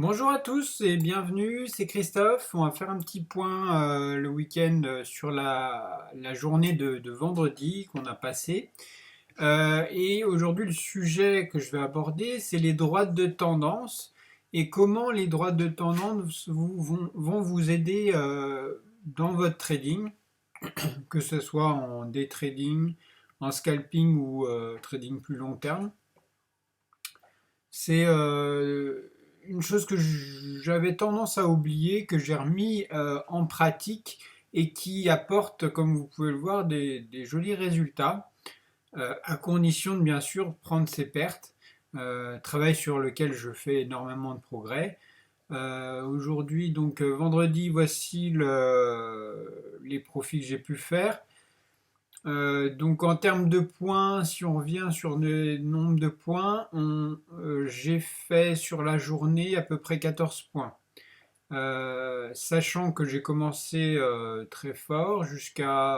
Bonjour à tous et bienvenue, c'est Christophe. On va faire un petit point le week-end sur la journée de vendredi qu'on a passée. Et aujourd'hui, le sujet que je vais aborder, c'est les droites de tendance et comment les droites de tendance vont vous aider dans votre trading, que ce soit en day trading, en scalping ou trading plus long terme. C'est une chose que j'avais tendance à oublier, que j'ai remis en pratique et qui apporte, comme vous pouvez le voir, des jolis résultats, à condition de bien sûr prendre ses pertes, travail sur lequel je fais énormément de progrès. Aujourd'hui, donc vendredi, voici les profits que j'ai pu faire. Donc en termes de points, si on revient sur le nombre de points, j'ai fait sur la journée à peu près 14 points. Sachant que j'ai commencé très fort jusqu'à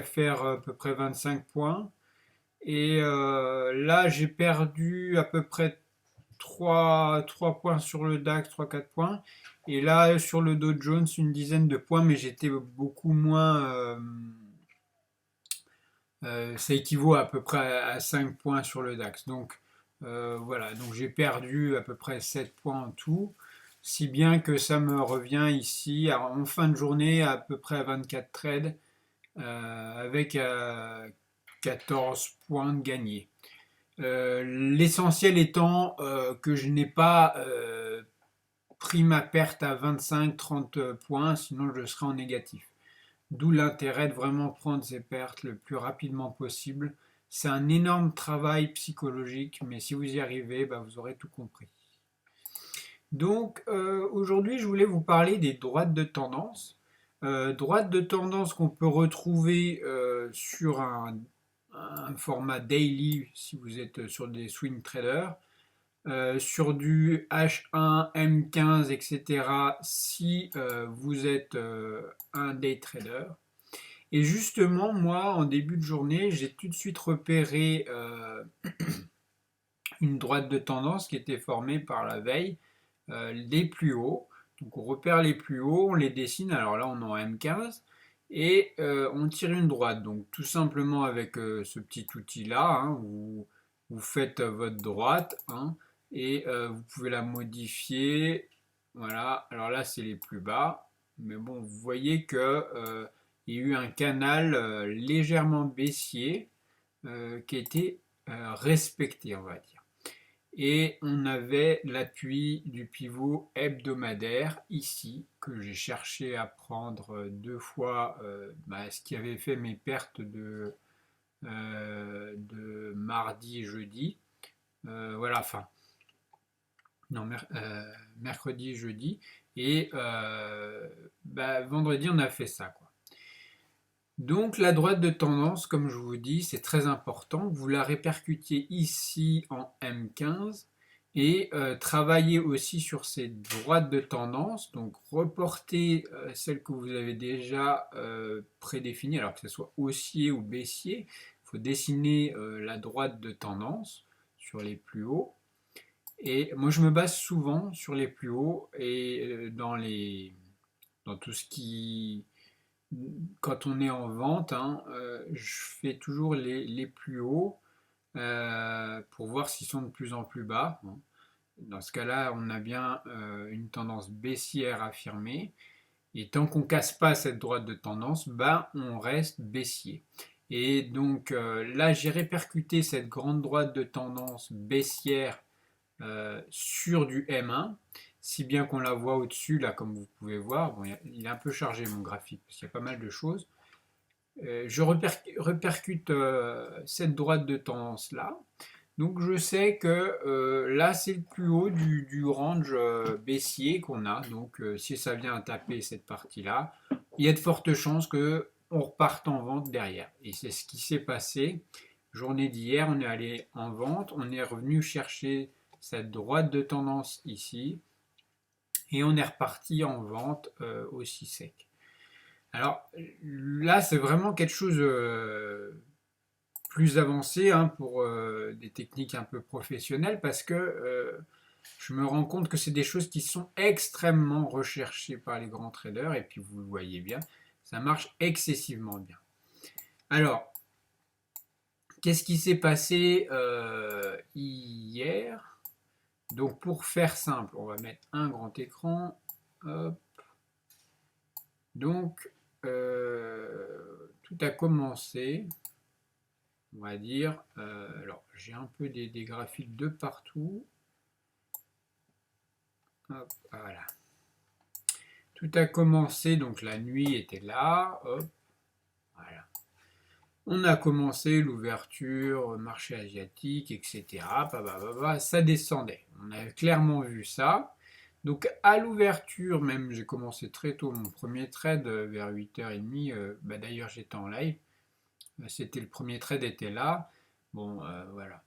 faire à peu près 25 points. Et là, j'ai perdu à peu près 3 points sur le DAX, 3 4 points. Et là, sur le Dow Jones, une dizaine de points, mais j'étais beaucoup moins. Ça équivaut à peu près à 5 points sur le DAX. Donc voilà, donc j'ai perdu à peu près 7 points en tout, si bien que ça me revient ici en fin de journée à peu près à 24 trades avec 14 points de gagné. L'essentiel étant que je n'ai pas pris ma perte à 25-30 points, sinon je serais en négatif. D'où l'intérêt de vraiment prendre ses pertes le plus rapidement possible. C'est un énorme travail psychologique, mais si vous y arrivez, bah, vous aurez tout compris. Donc aujourd'hui, je voulais vous parler des droites de tendance. Droites de tendance qu'on peut retrouver sur un format daily si vous êtes sur des swing traders, sur du H1, M15, etc. si vous êtes un day trader. Et justement, moi, en début de journée, j'ai tout de suite repéré une droite de tendance qui était formée par la veille, les plus hauts. Donc on repère les plus hauts, on les dessine, alors là on est en M15, et on tire une droite. Donc tout simplement avec ce petit outil-là, hein, vous faites votre droite, hein, et vous pouvez la modifier. Voilà, alors là c'est les plus bas, mais bon, vous voyez que il y a eu un canal légèrement baissier qui a été respecté, on va dire. Et on avait l'appui du pivot hebdomadaire ici, que j'ai cherché à prendre deux fois, ce qui avait fait mes pertes de mardi et jeudi. Voilà, enfin, non, mercredi et jeudi. Et vendredi, on a fait ça, quoi. Donc la droite de tendance, comme je vous dis, c'est très important. Vous la répercutiez ici en M15 et travaillez aussi sur ces droites de tendance. Donc reportez celles que vous avez déjà prédéfinies, alors que ce soit haussier ou baissier. Il faut dessiner la droite de tendance sur les plus hauts. Et moi je me base souvent sur les plus hauts et dans tout ce qui quand on est en vente, hein, je fais toujours les plus hauts pour voir s'ils sont de plus en plus bas, hein. Dans ce cas-là, on a bien une tendance baissière affirmée. Et tant qu'on ne casse pas cette droite de tendance, bah, on reste baissier. Et donc là, j'ai répercuté cette grande droite de tendance baissière sur du M1, si bien qu'on la voit au-dessus, là, comme vous pouvez voir. Bon, il est un peu chargé mon graphique, parce qu'il y a pas mal de choses. Je répercute cette droite de tendance là. Donc je sais que là c'est le plus haut du range baissier qu'on a. Donc si ça vient taper cette partie là, il y a de fortes chances que on reparte en vente derrière. Et c'est ce qui s'est passé. Journée d'hier, on est allé en vente, on est revenu chercher cette droite de tendance ici et on est reparti en vente aussi sec. Alors là, c'est vraiment quelque chose plus avancé, hein, pour des techniques un peu professionnelles parce que je me rends compte que c'est des choses qui sont extrêmement recherchées par les grands traders, et puis vous le voyez bien, ça marche excessivement bien. Alors, qu'est-ce qui s'est passé hier? Donc pour faire simple, on va mettre un grand écran. Hop. Donc, tout a commencé, on va dire. Alors, j'ai un peu des graphiques de partout. Hop, voilà. Tout a commencé, donc la nuit était là. Hop, voilà. On a commencé l'ouverture, marché asiatique, etc. Ça descendait. On a clairement vu ça. Donc à l'ouverture, même j'ai commencé très tôt mon premier trade vers 8h30. D'ailleurs j'étais en live. C'était le premier trade était là. Bon, voilà.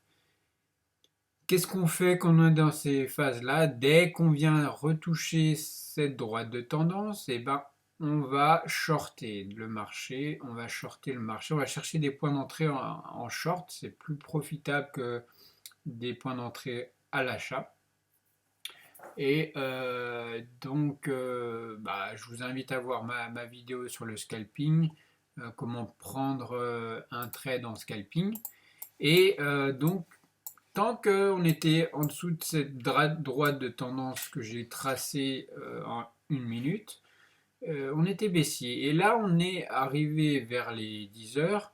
Qu'est-ce qu'on fait quand on est dans ces phases-là? Dès qu'on vient retoucher cette droite de tendance, eh ben, on va shorter le marché. On va shorter le marché. On va chercher des points d'entrée en short. C'est plus profitable que des points d'entrée à l'achat. Et je vous invite à voir ma vidéo sur le scalping, comment prendre un trade en scalping. Et donc, tant qu'on était en dessous de cette droite de tendance que j'ai tracée en 1 minute, on était baissier. Et là, on est arrivé vers les 10 heures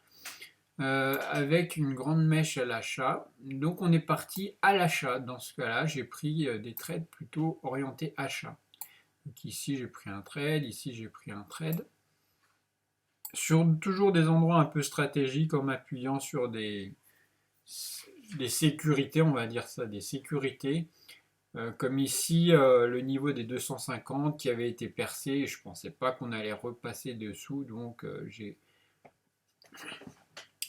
avec une grande mèche à l'achat. Donc, on est parti à l'achat. Dans ce cas-là, j'ai pris des trades plutôt orientés achat. Donc, ici, j'ai pris un trade. Ici, j'ai pris un trade. Sur toujours des endroits un peu stratégiques en m'appuyant sur des sécurités, on va dire ça, des sécurités. Comme ici, le niveau des 250 qui avait été percé, et je ne pensais pas qu'on allait repasser dessous, donc j'ai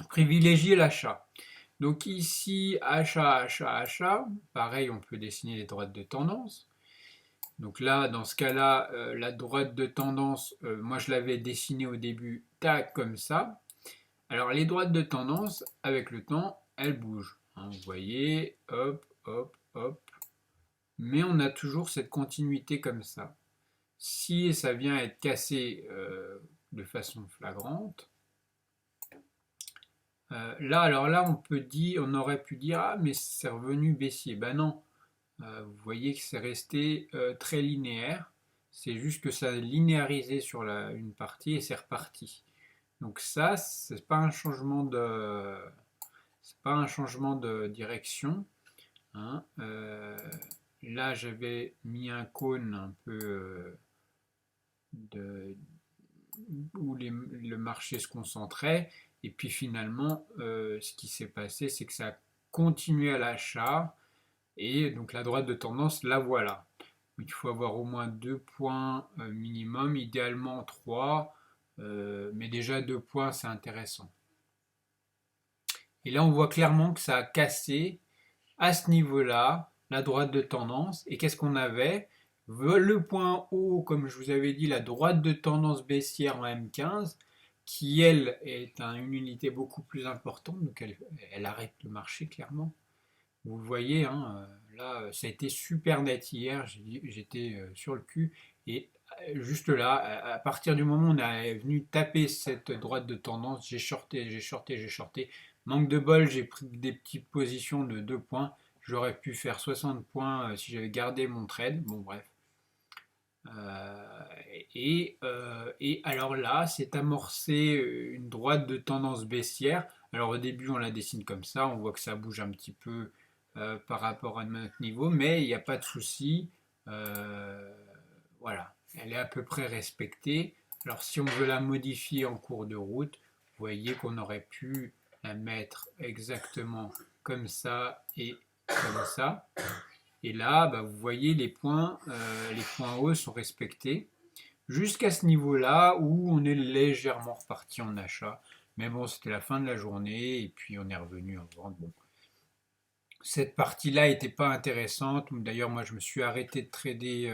privilégié l'achat. Donc ici, achat, achat, achat, pareil, on peut dessiner les droites de tendance. Donc là, dans ce cas-là, la droite de tendance, moi je l'avais dessinée au début, tac, comme ça. Alors les droites de tendance, avec le temps, elles bougent. Hein, vous voyez, hop, hop, hop. Mais on a toujours cette continuité comme ça. Si ça vient être cassé de façon flagrante, alors là, on aurait pu dire, ah, mais c'est revenu baissier. Ben non, vous voyez que c'est resté très linéaire. C'est juste que ça a linéarisé sur une partie et c'est reparti. Donc ça, c'est pas un changement de direction. Hein. Là, j'avais mis un cône un peu de, où le marché se concentrait. Et puis finalement, ce qui s'est passé, c'est que ça a continué à l'achat. Et donc la droite de tendance, la voilà. Il faut avoir au moins 2 points minimum, idéalement 3. Mais déjà 2 points, c'est intéressant. Et là, on voit clairement que ça a cassé à ce niveau-là la droite de tendance. Et qu'est-ce qu'on avait? Le point haut, comme je vous avais dit, la droite de tendance baissière en M15, qui elle est une unité beaucoup plus importante, donc elle arrête le marché clairement. Vous le voyez, hein, là, ça a été super net hier, j'étais sur le cul, et juste là, à partir du moment où on est venu taper cette droite de tendance, j'ai shorté, j'ai shorté, j'ai shorté. Manque de bol, j'ai pris des petites positions de 2 points. J'aurais pu faire 60 points si j'avais gardé mon trade. Bon, bref. Euh, et alors là, c'est amorcé une droite de tendance baissière. Alors au début, on la dessine comme ça. On voit que ça bouge un petit peu par rapport à notre niveau, mais il n'y a pas de souci. Voilà, elle est à peu près respectée. Alors si on veut la modifier en cours de route, vous voyez qu'on aurait pu la mettre exactement comme ça et comme ça. Et là, vous voyez les points hauts sont respectés jusqu'à ce niveau-là où on est légèrement reparti en achat. Mais bon, c'était la fin de la journée et puis on est revenu en vente. Bon, cette partie-là n'était pas intéressante. D'ailleurs, moi, je me suis arrêté de trader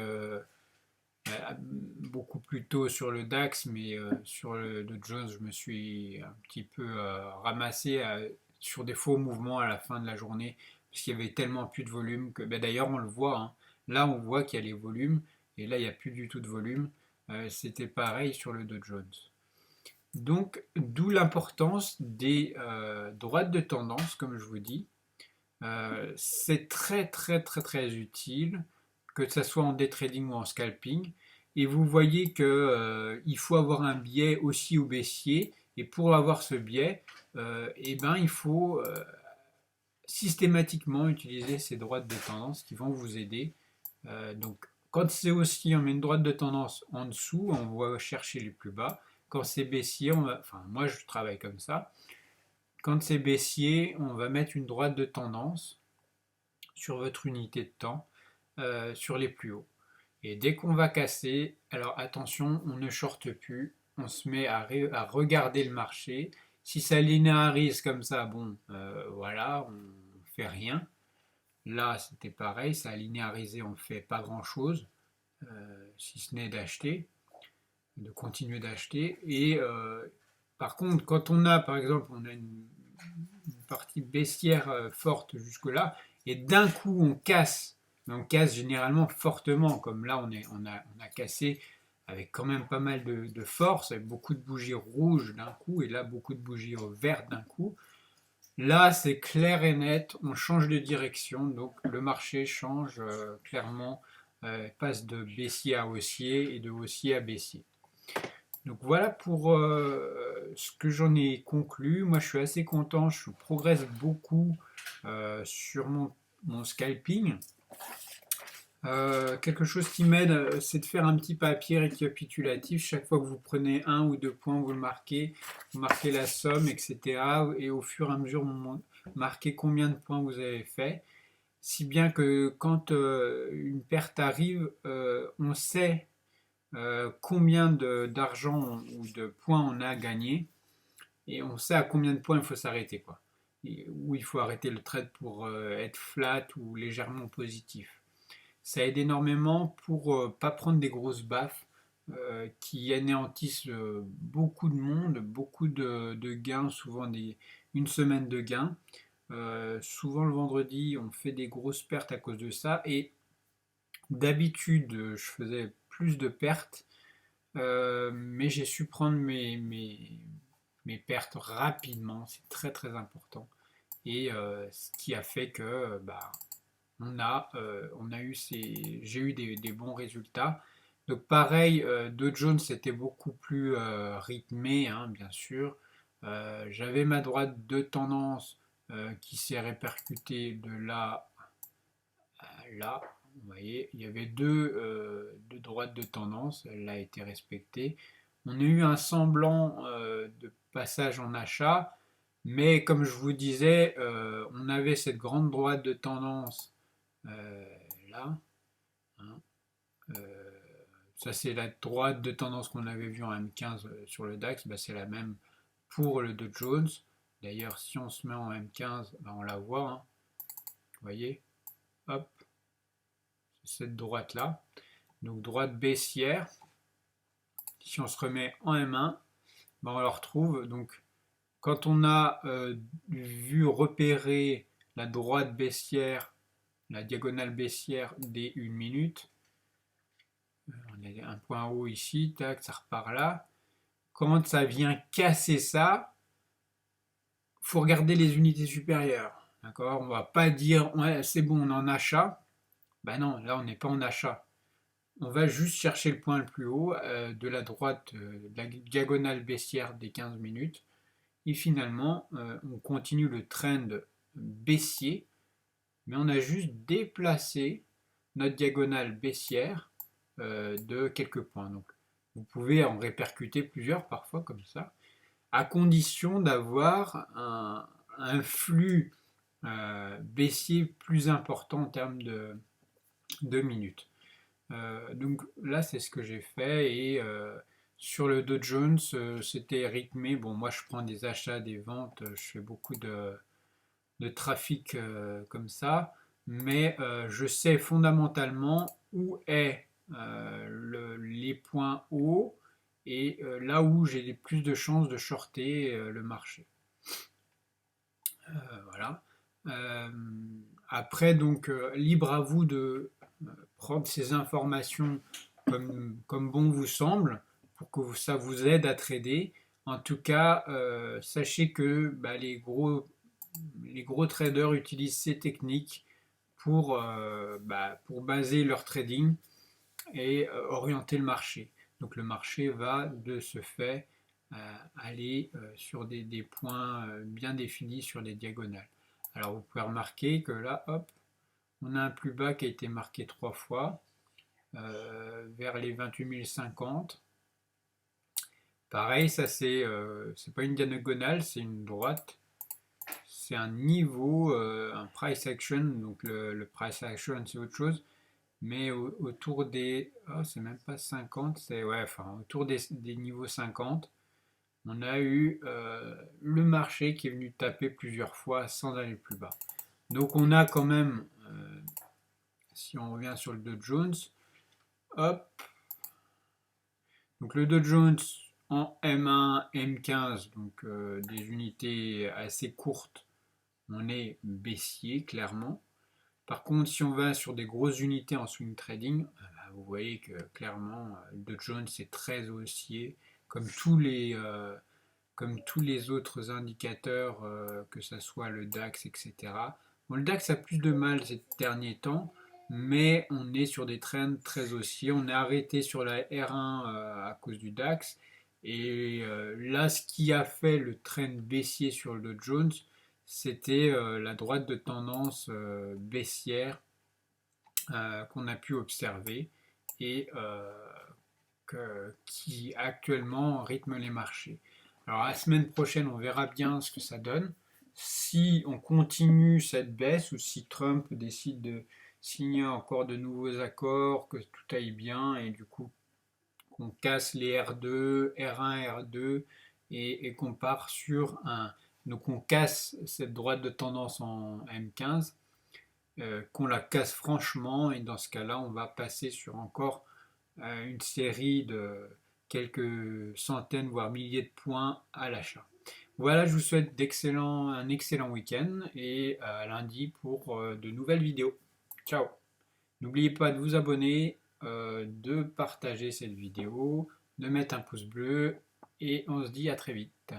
beaucoup plus tôt sur le DAX, mais sur le Dow Jones, je me suis un petit peu ramassé sur des faux mouvements à la fin de la journée parce qu'il y avait tellement plus de volume que, ben d'ailleurs on le voit, hein. Là on voit qu'il y a les volumes, et là il n'y a plus du tout de volume. C'était pareil sur le Dow Jones. Donc d'où l'importance des droites de tendance, comme je vous dis. C'est très très très très utile, que ce soit en day trading ou en scalping. Et vous voyez que il faut avoir un biais aussi ou baissier. Et pour avoir ce biais, eh ben, il faut systématiquement utiliser ces droites de tendance qui vont vous aider. Donc, quand c'est haussier, on met une droite de tendance en dessous, on va chercher les plus bas. Quand c'est baissier, enfin, moi je travaille comme ça. Quand c'est baissier, on va mettre une droite de tendance sur votre unité de temps sur les plus hauts. Et dès qu'on va casser, alors attention, on ne shorte plus, on se met à regarder le marché. Si ça linéarise comme ça, bon, voilà, on fait rien. Là, c'était pareil, ça a linéarisé, on ne fait pas grand-chose, si ce n'est d'acheter, de continuer d'acheter. Et par contre, quand on a, par exemple, on a une partie baissière forte jusque-là, et d'un coup on casse généralement fortement, comme là on a cassé avec quand même pas mal de force, avec beaucoup de bougies rouges d'un coup, et là beaucoup de bougies vertes d'un coup. Là c'est clair et net, on change de direction, donc le marché change clairement, passe de baissier à haussier et de haussier à baissier. Donc voilà pour ce que j'en ai conclu. Moi je suis assez content, je progresse beaucoup sur mon scalping. Quelque chose qui m'aide, c'est de faire un petit papier récapitulatif. Chaque fois que vous prenez un ou deux points, vous marquez la somme, etc. Et au fur et à mesure, vous marquez combien de points vous avez fait. Si bien que quand une perte arrive, on sait combien d'argent ou de points on a gagné, et on sait à combien de points il faut s'arrêter, quoi. Ou il faut arrêter le trade pour être flat ou légèrement positif. Ça aide énormément pour pas prendre des grosses baffes qui anéantissent beaucoup de monde, beaucoup de gains, souvent une semaine de gains. Souvent le vendredi, on fait des grosses pertes à cause de ça. Et d'habitude, je faisais plus de pertes, mais j'ai su prendre mes pertes rapidement. C'est très très important. Et ce qui a fait que bah, on a eu j'ai eu des bons résultats. Donc pareil, Dow Jones c'était beaucoup plus rythmé, hein, bien sûr. J'avais ma droite de tendance qui s'est répercutée de là à là. Vous voyez, il y avait deux droites de tendance, elle a été respectée. On a eu un semblant de passage en achat, mais comme je vous disais, on avait cette grande droite de tendance là, hein. Euh, Ça c'est la droite de tendance qu'on avait vue en M15 sur le DAX, bah, c'est la même pour le Dow Jones. D'ailleurs, si on se met en M15, bah, on la voit, hein. Vous voyez, hop, c'est cette droite là. Donc droite baissière. Si on se remet en M1, bah, on la retrouve. Donc quand on a vu repérer la droite baissière, la diagonale baissière des 1 minute, on a un point haut ici, tac, ça repart là. Quand ça vient casser ça, il faut regarder les unités supérieures. D'accord. On va pas dire ouais, c'est bon, on est en achat. Ben non, là on n'est pas en achat. On va juste chercher le point le plus haut de la droite, de la diagonale baissière des 15 minutes. Et finalement, on continue le trend baissier, mais on a juste déplacé notre diagonale baissière de quelques points. Donc, vous pouvez en répercuter plusieurs parfois comme ça, à condition d'avoir un flux baissier plus important en termes de minutes. Donc là, c'est ce que j'ai fait. Et sur le Dow Jones, c'était rythmé. Bon, moi, je prends des achats, des ventes, je fais beaucoup de trafic comme ça. Mais je sais fondamentalement où est les points hauts et là où j'ai plus de chances de shorter le marché. Voilà. Après, donc, libre à vous de prendre ces informations comme bon vous semble pour que ça vous aide à trader. En tout cas, sachez que bah, les gros traders utilisent ces techniques pour baser leur trading et orienter le marché. Donc le marché va de ce fait aller sur des points bien définis sur les diagonales. Alors vous pouvez remarquer que là, hop, on a un plus bas qui a été marqué 3 fois vers les 28 050. Pareil, ça c'est pas une diagonale, c'est une droite. C'est un niveau, un price action. Donc le price action c'est autre chose. Mais autour des, oh, c'est même pas 50, c'est ouais, enfin autour des niveaux 50, on a eu le marché qui est venu taper plusieurs fois sans aller plus bas. Donc on a quand même, si on revient sur le Dow Jones, hop, donc le Dow Jones en M1, M15, donc des unités assez courtes, on est baissier clairement. Par contre, si on va sur des grosses unités en swing trading, vous voyez que clairement le Dow Jones est très haussier, comme tous les autres indicateurs, que ce soit le DAX, etc. Bon, le DAX a plus de mal ces derniers temps, mais on est sur des trends très haussiers. On est arrêté sur la R1 à cause du DAX. Et là, ce qui a fait le trend baissier sur le Dow Jones, c'était la droite de tendance baissière qu'on a pu observer et qui actuellement rythme les marchés. Alors la semaine prochaine, on verra bien ce que ça donne. Si on continue cette baisse ou si Trump décide de signer encore de nouveaux accords, que tout aille bien et du coup qu'on casse les R2, R1, R2 et qu'on part sur un... Donc on casse cette droite de tendance en M15, qu'on la casse franchement et dans ce cas-là on va passer sur encore une série de quelques centaines voire milliers de points à l'achat. Voilà, je vous souhaite un excellent week-end et à lundi pour de nouvelles vidéos. Ciao. N'oubliez pas de vous abonner, de partager cette vidéo, de mettre un pouce bleu et on se dit à très vite.